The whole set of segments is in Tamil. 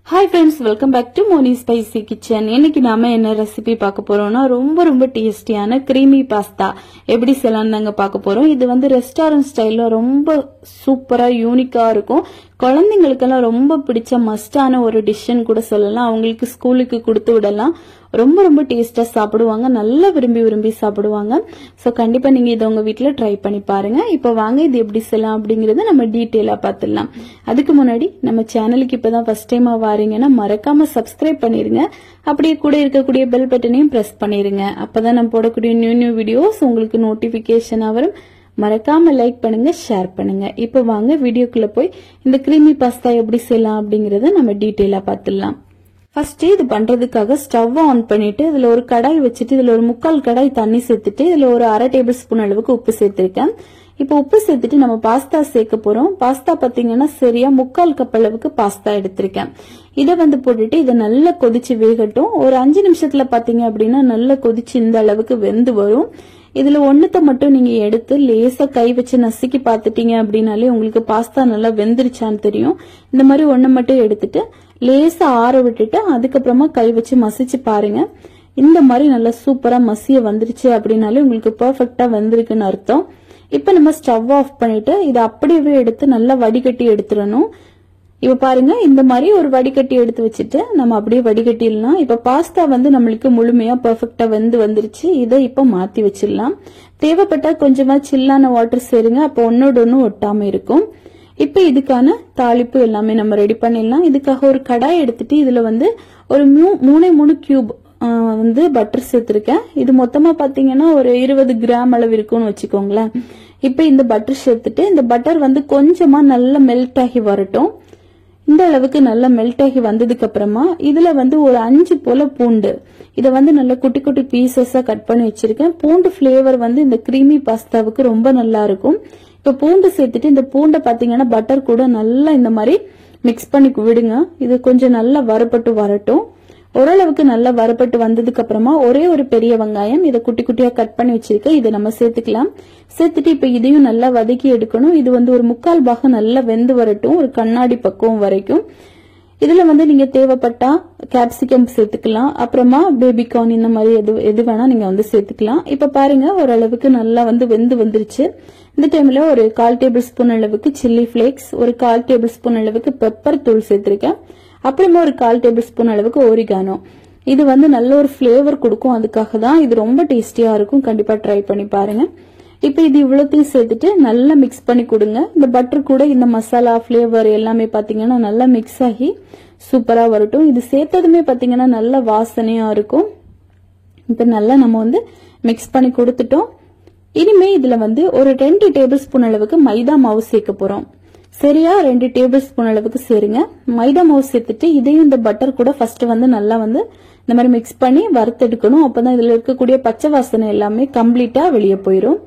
Hi friends, welcome back to Moni Spicy Kitchen. இன்னைக்கு நாம என்ன ரெசிபி பார்க்க போறோம்னா ரொம்ப டேஸ்டியான creamy pasta எப்படி செய்யலாம்னு பார்க்க போறோம். இது வந்து ரெஸ்டாரன்ட் ஸ்டைல்ல ரொம்ப சூப்பரா யூனிக்கா இருக்கும். குழந்தைகளுக்கெல்லாம் ரொம்ப பிடிச்ச மஸ்டான ஒரு டிஷ்ன்னு கூட சொல்லலாம். அவங்களுக்கு ஸ்கூலுக்கு கொடுத்து விடலாம். ரொம்ப டேஸ்டா சாப்பிடுவாங்க. நல்லா விரும்பி சாப்பிடுவாங்க. சோ கண்டிப்பா நீங்க இத உங்க வீட்ல ட்ரை பண்ணி பாருங்க. இப்போ வாங்க இது எப்படி செய்யலாம் அப்படிங்கறத நம்ம டீடைலா பார்த்துடலாம். அதுக்கு முன்னாடி நம்ம சேனலுக்கு இப்பதான் ஃபர்ஸ்ட் டைமா வாரீங்கன்னா மறக்காம சப்ஸ்கிரைப் பண்ணிருங்க. அப்படியே கூட இருக்கக்கூடிய பெல் பட்டனையும் பிரஸ் பண்ணிருங்க. அப்பதான் நம்ம போடக்கூடிய நியூ வீடியோஸ் உங்களுக்கு நோட்டிபிகேஷனா வரும். மறக்காம லைக் பண்ணுங்க, ஷேர் பண்ணுங்க. இப்போ வாங்க வீடியோக்குள்ள போய் இந்த கிரீமி பாஸ்தா எப்படி செய்யலாம் அப்படிங்கறத நம்ம டீடைலா பார்த்துடலாம். ஃபர்ஸ்ட் இது பண்றதுக்காக ஸ்டவ் ஆன் பண்ணிட்டு இதுல ஒரு கடாய் வச்சுட்டு இதுல ஒரு 3/4 கடாய் தண்ணி சேர்த்துட்டு இதுல ஒரு 1/2 டேபிள் ஸ்பூன் அளவுக்கு உப்பு சேர்த்திருக்கேன். இப்போ உப்பு சேர்த்துட்டு நம்ம பாஸ்தா சேர்க்க போறோம். பாஸ்தா பாத்தீங்கன்னா சரியா 3/4 கப் அளவுக்கு பாஸ்தா எடுத்திருக்கேன். இத வந்து போட்டுட்டு இத நல்லா கொதிச்சு வேகட்டும். ஒரு 5 நிமிஷத்துல பாத்தீங்க அப்படின்னா நல்லா கொதிச்சு இந்த அளவுக்கு வெந்து வரும். இதுல ஒண்ணுத்த மட்டும் நீங்க எடுத்து லேசா கை வச்சு நசுக்கி பாத்துட்டீங்க அப்படின்னாலே உங்களுக்கு பாஸ்தா நல்லா வெந்துருச்சான்னு தெரியும். இந்த மாதிரி ஒண்ணு மட்டும் எடுத்துட்டு லேசா ஆற விட்டுட்டு அதுக்கப்புறமா கை வச்சு மசிச்சு பாருங்க. இந்த மாதிரி நல்லா சூப்பரா மசிய வந்துருச்சு அப்படின்னாலே உங்களுக்கு பெர்ஃபெக்ட்டா வெந்திருக்குன்னு அர்த்தம். இப்ப நம்ம ஸ்டவ் ஆஃப் பண்ணிட்டு இதை அப்படியே எடுத்து நல்லா வடிகட்டி எடுத்துடணும். இப்ப பாருங்க இந்த மாதிரி ஒரு வடிகட்டி எடுத்து வச்சுட்டு நம்ம அப்படியே வடிகட்டிடலாம். இப்ப பாஸ்தா வந்து நம்மளுக்கு முழுமையா பெர்ஃபெக்ட்டா வந்துருச்சு. இதை இப்ப மாத்தி வச்சிடலாம். தேவைப்பட்டா கொஞ்சமா சில்லான வாட்டர் சேருங்க. அப்ப ஒன்னோட ஒன்னு ஒட்டாம இருக்கும். இப்ப இதுக்கான தாளிப்பு எல்லாமே நம்ம ரெடி பண்ணிடலாம். இதுக்காக ஒரு கடாய் எடுத்துட்டு இதுல வந்து ஒரு 3 கியூப் வந்து பட்டர் சேர்த்திருக்கேன். இது மொத்தமா பாத்தீங்கன்னா ஒரு 20 கிராம் அளவு இருக்கும்னு வச்சுக்கோங்களேன். இப்ப இந்த பட்டர் சேர்த்துட்டு இந்த பட்டர் வந்து கொஞ்சமா நல்லா மெல்ட் ஆகி வரட்டும். இந்த அளவுக்கு நல்லா மெல்ட் ஆகி வந்ததுக்கு அப்புறமா இதுல வந்து ஒரு 5 போல பூண்டு இத வந்து நல்ல குட்டி பீசஸா கட் பண்ணி வச்சிருக்கேன். பூண்டு பிளேவர் வந்து இந்த கிரீமி பாஸ்தாவுக்கு ரொம்ப நல்லா இருக்கும். இப்ப பூண்டு சேர்த்துட்டு இந்த பூண்டை பாத்தீங்கன்னா பட்டர் கூட நல்லா இந்த மாதிரி மிக்ஸ் பண்ணி விடுங்க. இது கொஞ்சம் நல்லா வறுபட்டு வரட்டும். ஓரளவுக்கு நல்லா வறுபட்டு வந்ததுக்கு அப்புறமா ஒரே ஒரு பெரிய வெங்காயம் இதை குட்டியா கட் பண்ணி வச்சிருக்கேன். இதை நம்ம சேர்த்துக்கலாம். சேர்த்துட்டு இப்ப இதையும் நல்லா வதக்கி எடுக்கணும். இது வந்து ஒரு 3/4 பாகம் நல்லா வெந்து வரட்டும், ஒரு கண்ணாடி பக்குவம் வரைக்கும். இதுல வந்து நீங்க தேவைப்பட்டா கேப்சிகம் சேர்த்துக்கலாம். அப்புறமா பேபிகார்ன் இந்த மாதிரி எது வேணா நீங்க வந்து சேர்த்துக்கலாம். இப்ப பாருங்க ஓரளவுக்கு நல்லா வந்து வந்துருச்சு. இந்த டைம்ல ஒரு 1/4 டேபிள் ஸ்பூன் அளவுக்கு சில்லி பிளேக்ஸ், ஒரு 1/4 டேபிள் ஸ்பூன் அளவுக்கு பெப்பர் தூள் சேர்த்திருக்கேன். அப்புறமா ஒரு 1/4 டேபிள் ஸ்பூன் அளவுக்கு ஓரிகானோ. இது வந்து நல்ல ஒரு பிளேவர் கொடுக்கும். அதுக்காக தான் இது ரொம்ப டேஸ்டியா இருக்கும். கண்டிப்பா ட்ரை பண்ணி பாருங்க. இப்ப இது இவ்வளத்தையும் சேர்த்துட்டு நல்லா மிக்ஸ் பண்ணி கொடுங்க. இந்த பட்டர் கூட இந்த மசாலா பிளேவர் எல்லாமே பாத்தீங்கன்னா நல்லா மிக்ஸ் ஆகி சூப்பரா வரட்டும். இது சேர்த்ததுமே பாத்தீங்கன்னா நல்ல வாசனையா இருக்கும். இப்ப நல்லா நம்ம வந்து மிக்ஸ் பண்ணி கொடுத்துட்டோம். இனிமே இதுல வந்து ஒரு 2 டேபிள் ஸ்பூன் அளவுக்கு மைதா மாவு சேர்க்க போறோம். சரியா 2 டேபிள் ஸ்பூன் அளவுக்கு சேருங்க. மைதா மாவு சேர்த்துட்டு இதையும் இந்த பட்டர் கூட ஃபர்ஸ்ட் வந்து நல்லா வந்து இந்த மாதிரி மிக்ஸ் பண்ணி வறுத்தெடுக்கணும். அப்பதான் இதுல இருக்கக்கூடிய பச்சை வாசனை எல்லாமே கம்ப்ளீட்டா வெளியே போயிரும்.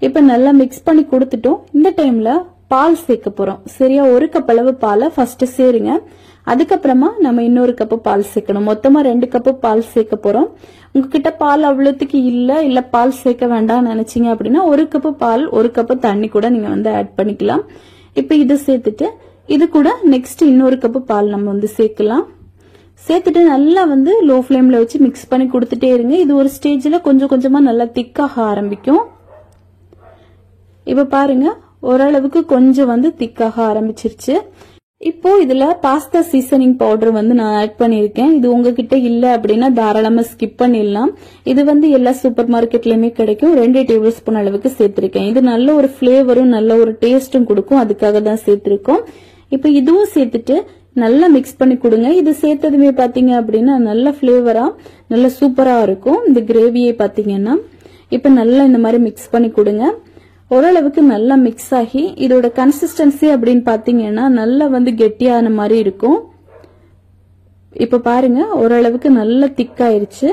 இப்ப நல்லா மிக்ஸ் பண்ணி கொடுத்துட்டோம். இந்த டைம்ல பால் சேர்க்க போறோம். சரியா 1 கப் அளவு பாலை ஃபர்ஸ்ட் சேருங்க. அதுக்கப்புறமா நம்ம இன்னொரு கப்பு பால் சேர்க்கணும். மொத்தமா 2 கப்பு பால் சேர்க்க போறோம். உங்ககிட்ட பால் அவ்வளவுக்கு இல்ல பால் சேர்க்க வேண்டாம் நினைச்சீங்க அப்படின்னா 1 கப்பு பால் 1 கப்பு தண்ணி கூட நீங்க வந்து ஆட் பண்ணிக்கலாம். இப்ப இதை சேர்த்துட்டு இது கூட நெக்ஸ்ட் இன்னொரு கப்பு பால் நம்ம வந்து சேர்க்கலாம். சேர்த்துட்டு நல்லா வந்து லோ ஃபிளேம்ல வச்சு மிக்ஸ் பண்ணி கொடுத்துட்டே இருங்க. இது ஒரு ஸ்டேஜ்ல கொஞ்சமா நல்லா திக்காக ஆரம்பிக்கும். இப்ப பாருங்க ஓரளவுக்கு கொஞ்சம் வந்து திக்காக ஆரம்பிச்சிருச்சு. இப்போ இதுல பாஸ்தா சீசனிங் பவுடர் வந்து நான் ஆட் பண்ணிருக்கேன். இது உங்ககிட்ட இல்ல அப்படின்னா தாராளமா ஸ்கிப் பண்ணிடலாம். இது வந்து எல்லா சூப்பர் மார்க்கெட்லயுமே கிடைக்கும். 2 டேபிள் ஸ்பூன் அளவுக்கு சேர்த்திருக்கேன். இது நல்ல ஒரு பிளேவரும் நல்ல ஒரு டேஸ்டும் கொடுக்கும். அதுக்காக தான் சேர்த்திருக்கோம். இப்ப இதுவும் சேர்த்துட்டு நல்லா மிக்ஸ் பண்ணி கொடுங்க. இது சேர்த்ததுமே பாத்தீங்க அப்படின்னா நல்ல பிளேவரா நல்ல சூப்பரா இருக்கும். இந்த கிரேவியை பாத்தீங்கன்னா இப்ப நல்லா இந்த மாதிரி மிக்ஸ் பண்ணி கொடுங்க. ஓரளவுக்கு நல்லா மிக்ஸ் ஆகி இதோட கன்சிஸ்டன்சி அப்படின்னு பாத்தீங்கன்னா நல்லா வந்து கெட்டியான மாதிரி இருக்கும். இப்ப பாருங்க ஓரளவுக்கு நல்லா திக்காயிருச்சு.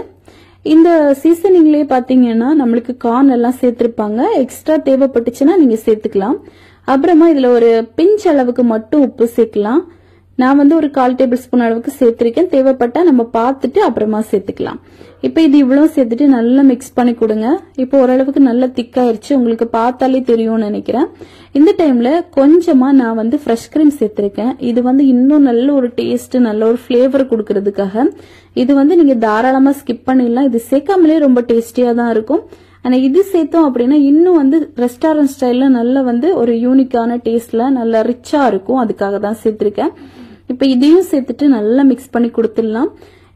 இந்த சீசனிங்லயே பாத்தீங்கன்னா நம்மளுக்கு கார்ன் எல்லாம் சேர்த்திருப்பாங்க. எக்ஸ்ட்ரா தேவைப்பட்டுச்சுன்னா நீங்க சேர்த்துக்கலாம். அப்புறமா இதுல ஒரு பிஞ்ச் அளவுக்கு மட்டும் உப்பு சேர்க்கலாம். நான் வந்து ஒரு 1/4 டேபிள் ஸ்பூன் அளவுக்கு சேர்த்திருக்கேன். தேவைப்பட்டா நம்ம பார்த்துட்டு அப்புறமா சேர்த்துக்கலாம். இப்ப இது இவ்வளவு சேர்த்துட்டு நல்லா மிக்ஸ் பண்ணி கொடுங்க. இப்போ ஓரளவுக்கு நல்லா திக்காயிருச்சு, உங்களுக்கு பார்த்தாலே தெரியும்னு நினைக்கிறேன். இந்த டைம்ல கொஞ்சமா நான் வந்து ஃப்ரெஷ் கிரீம் சேர்த்திருக்கேன். இது வந்து இன்னும் நல்ல ஒரு டேஸ்ட், நல்ல ஒரு ஃபிளேவர் கொடுக்கறதுக்காக. இது வந்து நீங்க தாராளமா ஸ்கிப் பண்ணிடலாம். இது சேர்க்காமலே ரொம்ப டேஸ்டியா தான் இருக்கும். ஆனா இது சேர்த்தோம் அப்படின்னா இன்னும் வந்து ரெஸ்டாரண்ட் ஸ்டைல்ல நல்ல வந்து ஒரு யூனிக்கான டேஸ்ட்ல நல்ல ரிச்சா இருக்கும். அதுக்காக தான் சேர்த்திருக்கேன். இப்ப இதையும் சேர்த்துட்டு நல்லா மிக்ஸ் பண்ணி கொடுத்துடலாம்.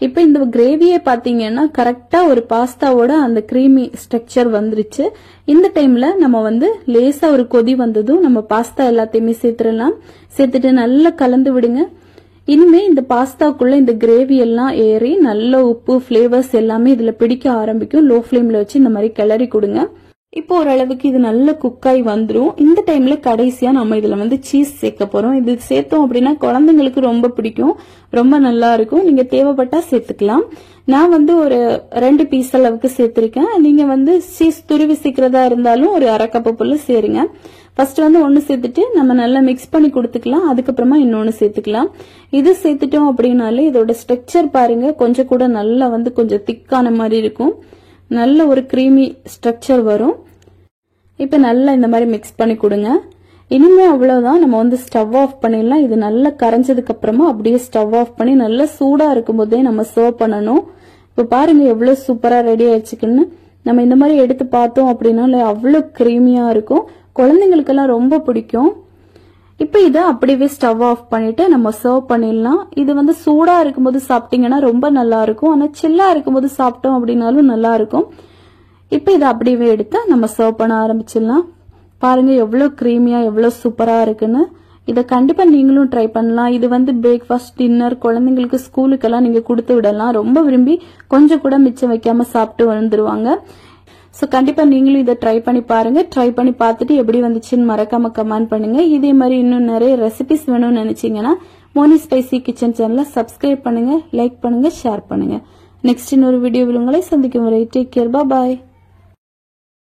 இப்ப இந்த கிரேவியை பாத்தீங்கன்னா கரெக்டா ஒரு பாஸ்தாவோட அந்த கிரீமி ஸ்ட்ரக்சர் வந்துருச்சு. இந்த டைம்ல நம்ம வந்து லேசா ஒரு கொதி வந்ததும் நம்ம பாஸ்தா எல்லாத்தையுமே சேர்த்துடலாம். சேர்த்துட்டு நல்லா கலந்து விடுங்க. இனிமே இந்த பாஸ்தாக்குள்ள இந்த கிரேவி எல்லாம் ஏறி நல்ல உப்பு ஃபிளேவர்ஸ் எல்லாமே இதுல பிடிக்க ஆரம்பிக்கும். லோ ஃபிளேம்ல வச்சு இந்த மாதிரி கிளறி கொடுங்க. இப்போ ஓரளவுக்கு இது நல்ல குக்காய் வந்துடும். இந்த டைம்ல கடைசியா நம்ம இதுல வந்து சீஸ் சேர்க்க போறோம். இது சேர்த்தோம் அப்படின்னா குழந்தைங்களுக்கு ரொம்ப பிடிக்கும், ரொம்ப நல்லா இருக்கும். நீங்க தேவைப்பட்டா சேர்த்துக்கலாம். நான் வந்து ஒரு 2 பீஸ் அளவுக்கு சேர்த்திருக்கேன். நீங்க வந்து சீஸ் துருவி சீக்கிரதா இருந்தாலும் ஒரு 1/2 கப் போல சேருங்க. ஃபர்ஸ்ட் வந்து ஒன்னு சேர்த்துட்டு நம்ம நல்லா மிக்ஸ் பண்ணி கொடுத்துக்கலாம். அதுக்கப்புறமா இன்னொன்னு சேர்த்துக்கலாம். இது சேர்த்துட்டோம் அப்படின்னாலே இதோட ஸ்ட்ரக்சர் பாருங்க, கொஞ்சம் கூட நல்லா வந்து கொஞ்சம் திக்கான மாதிரி இருக்கும். நல்ல ஒரு கிரீமி ஸ்ட்ரக்சர் வரும். இப்ப நல்லா இந்த மாதிரி மிக்ஸ் பண்ணி கொடுங்க. இனிமே அவ்வளவுதான், நம்ம வந்து ஸ்டவ் ஆஃப் பண்ணிடலாம். இது நல்லா கரைஞ்சதுக்கு அப்புறமா அப்படியே ஸ்டவ் ஆஃப் பண்ணி நல்லா சூடா இருக்கும் போதே நம்ம சர்வ் பண்ணணும். இப்ப பாருங்க எவ்வளவு சூப்பரா ரெடி ஆயிடுச்சுக்குன்னு. நம்ம இந்த மாதிரி எடுத்து பார்த்தோம் அப்படின்னா அவ்வளவு கிரீமியா இருக்கும். குழந்தைங்களுக்கெல்லாம் ரொம்ப பிடிக்கும். இப்ப இதை அப்படியே ஸ்டவ் ஆஃப் பண்ணிட்டு நம்ம சர்வ் பண்ணிடலாம். இது வந்து சூடா இருக்கும்போது சாப்பிட்டீங்கன்னா ரொம்ப நல்லா இருக்கும். ஆனா சில்லா இருக்கும்போது சாப்பிட்டோம் அப்படின்னாலும் நல்லா இருக்கும். இப்ப இதை அப்படியே எடுத்து நம்ம சர்வ் பண்ண ஆரம்பிச்சிடலாம். பாருங்க எவ்வளவு கிரீமியா எவ்வளவு சூப்பரா இருக்குன்னு. இதை கண்டிப்பா நீங்களும் ட்ரை பண்ணலாம். இது வந்து பிரேக்ஃபாஸ்ட், டின்னர், குழந்தைங்களுக்கு ஸ்கூலுக்கெல்லாம் நீங்க கொடுத்து விடலாம். ரொம்ப விரும்பி கொஞ்சம் கூட மிச்சம் வைக்காம சாப்பிட்டு வந்துருவாங்க. சோ கண்டிப்பா நீங்களும் இதை ட்ரை பண்ணி பாருங்க. ட்ரை பண்ணி பார்த்துட்டு எப்படி வந்துச்சுன்னு மறக்காம கமெண்ட் பண்ணுங்க. இதே மாதிரி இன்னும் நிறைய ரெசிபிஸ் வேணும்னு நினைச்சீங்கன்னா மோனி ஸ்பைசி கிச்சன் சேனலை சப்ஸ்கிரைப் பண்ணுங்க, லைக் பண்ணுங்க, ஷேர் பண்ணுங்க. நெக்ஸ்ட் இன்னொரு வீடியோவில் உங்களை சந்திக்கும் வரை டேக் கேர், பாய்.